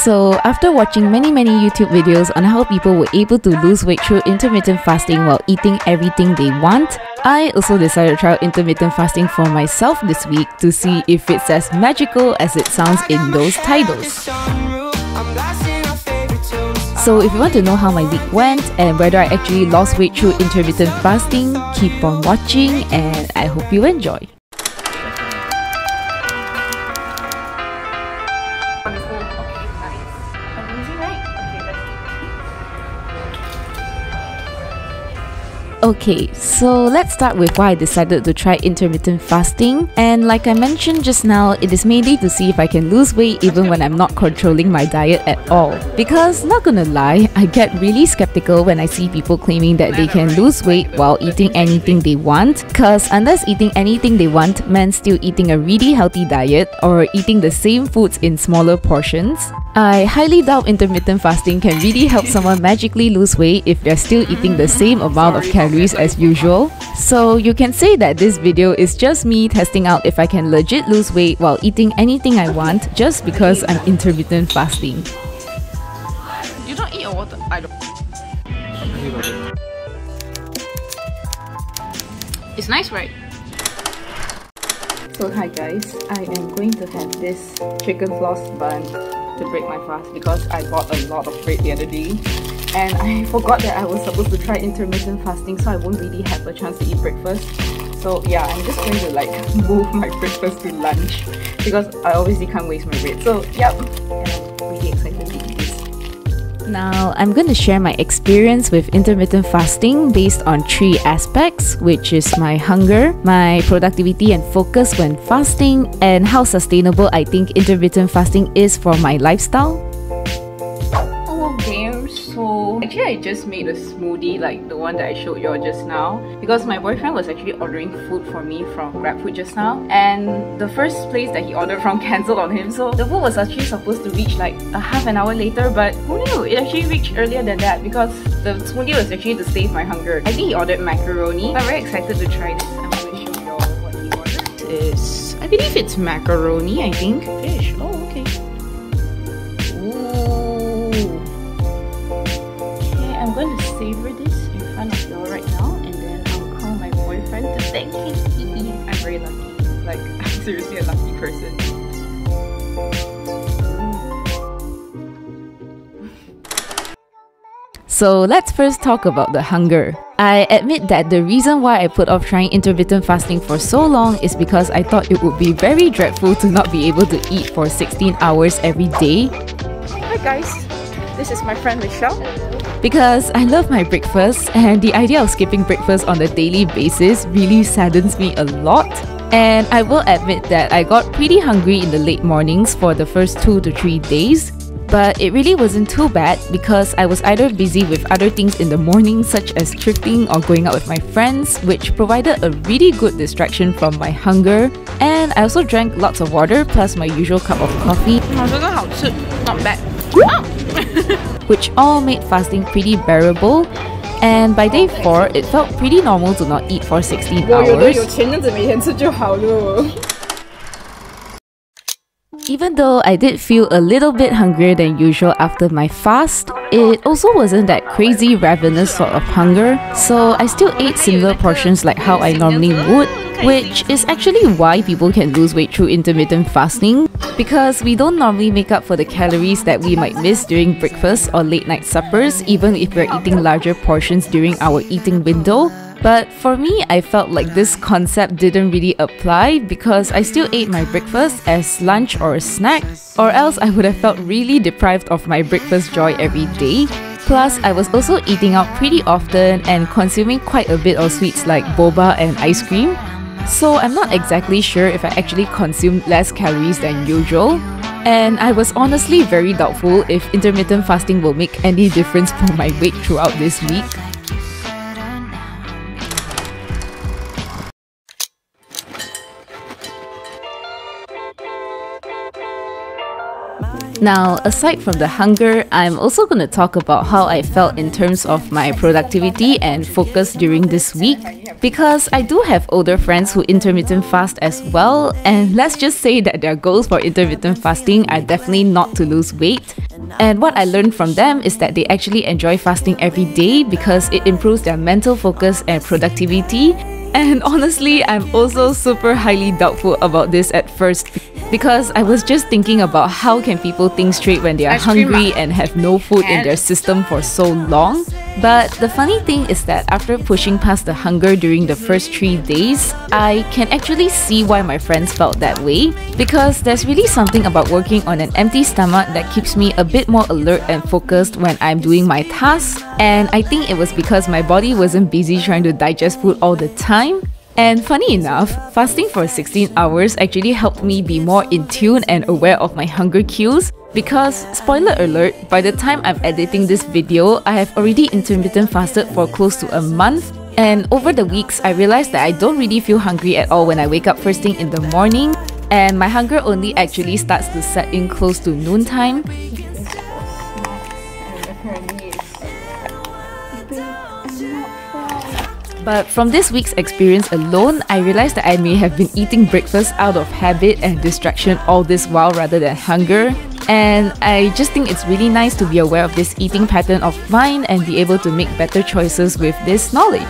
So after watching many YouTube videos on how people were able to lose weight through intermittent fasting while eating everything they want, I also decided to try out intermittent fasting for myself this week to see if it's as magical as it sounds in those titles. So if you want to know how my week went and whether I actually lost weight through intermittent fasting, keep on watching and I hope you enjoy. Okay, so let's start with why I decided to try intermittent fasting. And like I mentioned just now, it is mainly to see if I can lose weight even when I'm not controlling my diet at all. Because not gonna lie, I get really skeptical when I see people claiming that they can lose weight while eating anything they want. Cause unless eating anything they want meant still eating a really healthy diet or eating the same foods in smaller portions, I highly doubt intermittent fasting can really help someone magically lose weight if they're still eating the same amount of calories as usual. So you can say that this video is just me testing out if I can legit lose weight while eating anything I want just because I'm intermittent fasting. You don't eat your water? I don't. It's nice, right? So hi guys, I am going to have this chicken floss bun to break my fast because I bought a lot of bread the other day and I forgot that I was supposed to try intermittent fasting, so I won't really have a chance to eat breakfast. So yeah, I'm just going to like move my breakfast to lunch because I obviously can't waste my bread. So yep, and I'm really excited to eat this. Now I'm going to share my experience with intermittent fasting based on 3 aspects, which is my hunger, my productivity and focus when fasting, and how sustainable I think intermittent fasting is for my lifestyle. Hello there. So actually I just made a smoothie like the one that I showed you all just now because my boyfriend was actually ordering food for me from GrabFood just now, and the first place that he ordered from cancelled on him, so the food was actually supposed to reach like a half an hour later, but who knew, it actually reached earlier than that because the smoothie was actually to save my hunger. I think he ordered macaroni. I'm very excited to try this. I'm going to show you all what he ordered. I believe it's macaroni, I think. Fish. Oh, okay. I'm going to savor this in front of you all right now, and then I'll call my boyfriend to thank him. I'm very lucky. Like, I'm seriously a lucky person. So let's first talk about the hunger. I admit that the reason why I put off trying intermittent fasting for so long is because I thought it would be very dreadful to not be able to eat for 16 hours every day. Hi guys, this is my friend Michelle. Because I love my breakfast and the idea of skipping breakfast on a daily basis really saddens me a lot. And I will admit that I got pretty hungry in the late mornings for the first 2 to 3 days. But it really wasn't too bad because I was either busy with other things in the morning such as thrifting or going out with my friends, which provided a really good distraction from my hunger. And I also drank lots of water plus my usual cup of coffee. Not bad. Which all made fasting pretty bearable, and by day 4, it felt pretty normal to not eat for 16 hours. Even though I did feel a little bit hungrier than usual after my fast, it also wasn't that crazy ravenous sort of hunger, so I still ate similar portions like how I normally would, which is actually why people can lose weight through intermittent fasting, because we don't normally make up for the calories that we might miss during breakfast or late night suppers, even if we're eating larger portions during our eating window. But for me, I felt like this concept didn't really apply because I still ate my breakfast as lunch or a snack, or else I would have felt really deprived of my breakfast joy every day. Plus, I was also eating out pretty often and consuming quite a bit of sweets like boba and ice cream. So I'm not exactly sure if I actually consumed less calories than usual. And I was honestly very doubtful if intermittent fasting will make any difference for my weight throughout this week. Now, aside from the hunger, I'm also going to talk about how I felt in terms of my productivity and focus during this week, because I do have older friends who intermittent fast as well, and let's just say that their goals for intermittent fasting are definitely not to lose weight. And what I learned from them is that they actually enjoy fasting every day because it improves their mental focus and productivity. And honestly, I'm also super highly doubtful about this at first because I was just thinking about how can people think straight when they are hungry and have no food in their system for so long. But the funny thing is that after pushing past the hunger during the first 3 days, I can actually see why my friends felt that way, because there's really something about working on an empty stomach that keeps me a bit more alert and focused when I'm doing my tasks. And I think it was because my body wasn't busy trying to digest food all the time. And funny enough, fasting for 16 hours actually helped me be more in tune and aware of my hunger cues, because, spoiler alert, by the time I'm editing this video, I have already intermittent fasted for close to a month. And over the weeks, I realized that I don't really feel hungry at all when I wake up first thing in the morning. And my hunger only actually starts to set in close to noontime. But from this week's experience alone, I realized that I may have been eating breakfast out of habit and distraction all this while rather than hunger. And I just think it's really nice to be aware of this eating pattern of mine and be able to make better choices with this knowledge.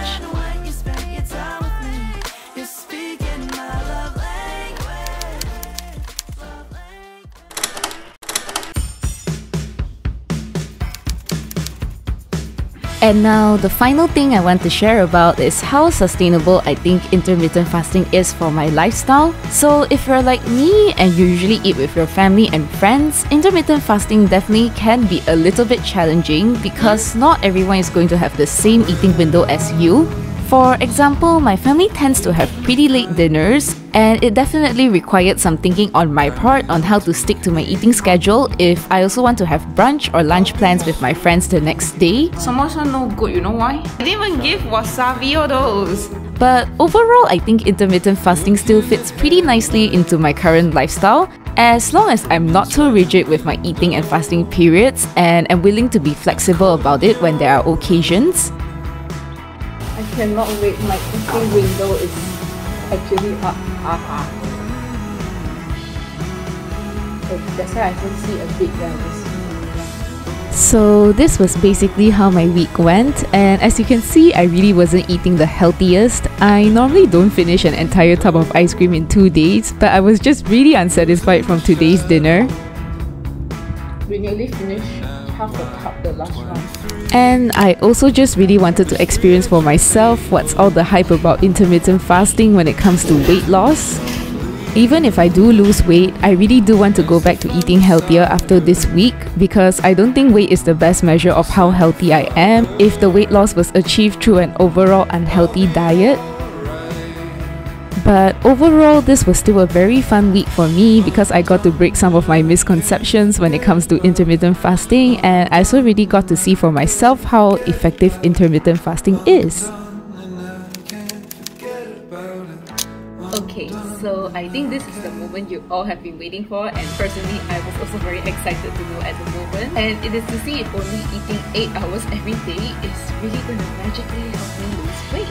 And now, the final thing I want to share about is how sustainable I think intermittent fasting is for my lifestyle. So if you're like me and you usually eat with your family and friends, intermittent fasting definitely can be a little bit challenging because not everyone is going to have the same eating window as you. For example, my family tends to have pretty late dinners, and it definitely required some thinking on my part on how to stick to my eating schedule if I also want to have brunch or lunch plans with my friends the next day. Samosa no good, you know why? I didn't even give wasabi or those. But overall, I think intermittent fasting still fits pretty nicely into my current lifestyle, as long as I'm not too rigid with my eating and fasting periods and am willing to be flexible about it when there are occasions. I cannot wait, my eating window is actually up. So that's why I can see a big rise. So this was basically how my week went, and as you can see, I really wasn't eating the healthiest. I normally don't finish an entire tub of ice cream in 2 days, but I was just really unsatisfied from today's dinner. We nearly finished half the cup the last one. And I also just really wanted to experience for myself what's all the hype about intermittent fasting when it comes to weight loss. Even if I do lose weight, I really do want to go back to eating healthier after this week, because I don't think weight is the best measure of how healthy I am if the weight loss was achieved through an overall unhealthy diet. But overall, this was still a very fun week for me because I got to break some of my misconceptions when it comes to intermittent fasting, and I also really got to see for myself how effective intermittent fasting is. Okay, so I think this is the moment you all have been waiting for, and personally I was also very excited to know at the moment, and it is to see if only eating 8 hours every day is really going to magically help me lose weight.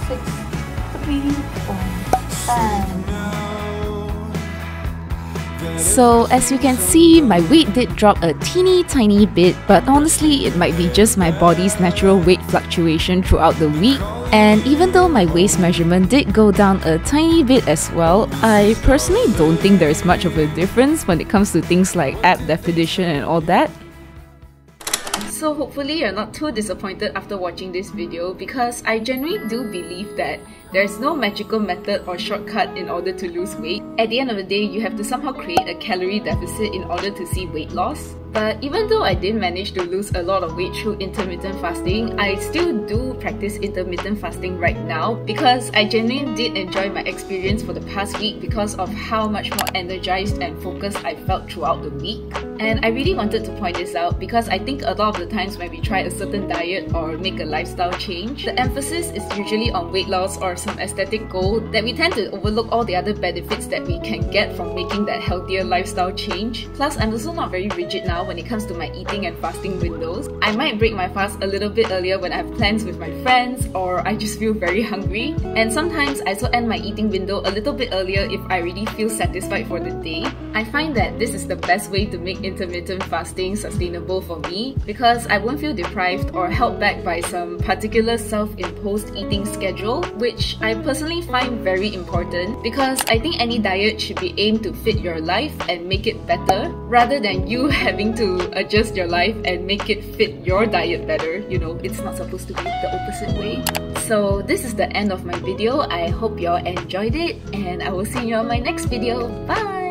63.5. So as you can see, my weight did drop a teeny tiny bit, but honestly it might be just my body's natural weight fluctuation throughout the week. And even though my waist measurement did go down a tiny bit as well, I personally don't think there's much of a difference when it comes to things like ab definition and all that. So hopefully you're not too disappointed after watching this video, because I genuinely do believe that there's no magical method or shortcut in order to lose weight. At the end of the day, you have to somehow create a calorie deficit in order to see weight loss. But even though I did manage to lose a lot of weight through intermittent fasting, I still do practice intermittent fasting right now because I genuinely did enjoy my experience for the past week because of how much more energized and focused I felt throughout the week. And I really wanted to point this out because I think a lot of the times when we try a certain diet or make a lifestyle change, the emphasis is usually on weight loss or some aesthetic goal that we tend to overlook all the other benefits that we can get from making that healthier lifestyle change. Plus, I'm also not very rigid now now when it comes to my eating and fasting windows. I might break my fast a little bit earlier when I have plans with my friends or I just feel very hungry. And sometimes I also end my eating window a little bit earlier if I really feel satisfied for the day. I find that this is the best way to make intermittent fasting sustainable for me because I won't feel deprived or held back by some particular self-imposed eating schedule, which I personally find very important because I think any diet should be aimed to fit your life and make it better rather than you having to adjust your life and make it fit your diet better. You know, it's not supposed to be the opposite way. So this is the end of my video. I hope y'all enjoyed it and I will see you on my next video. Bye!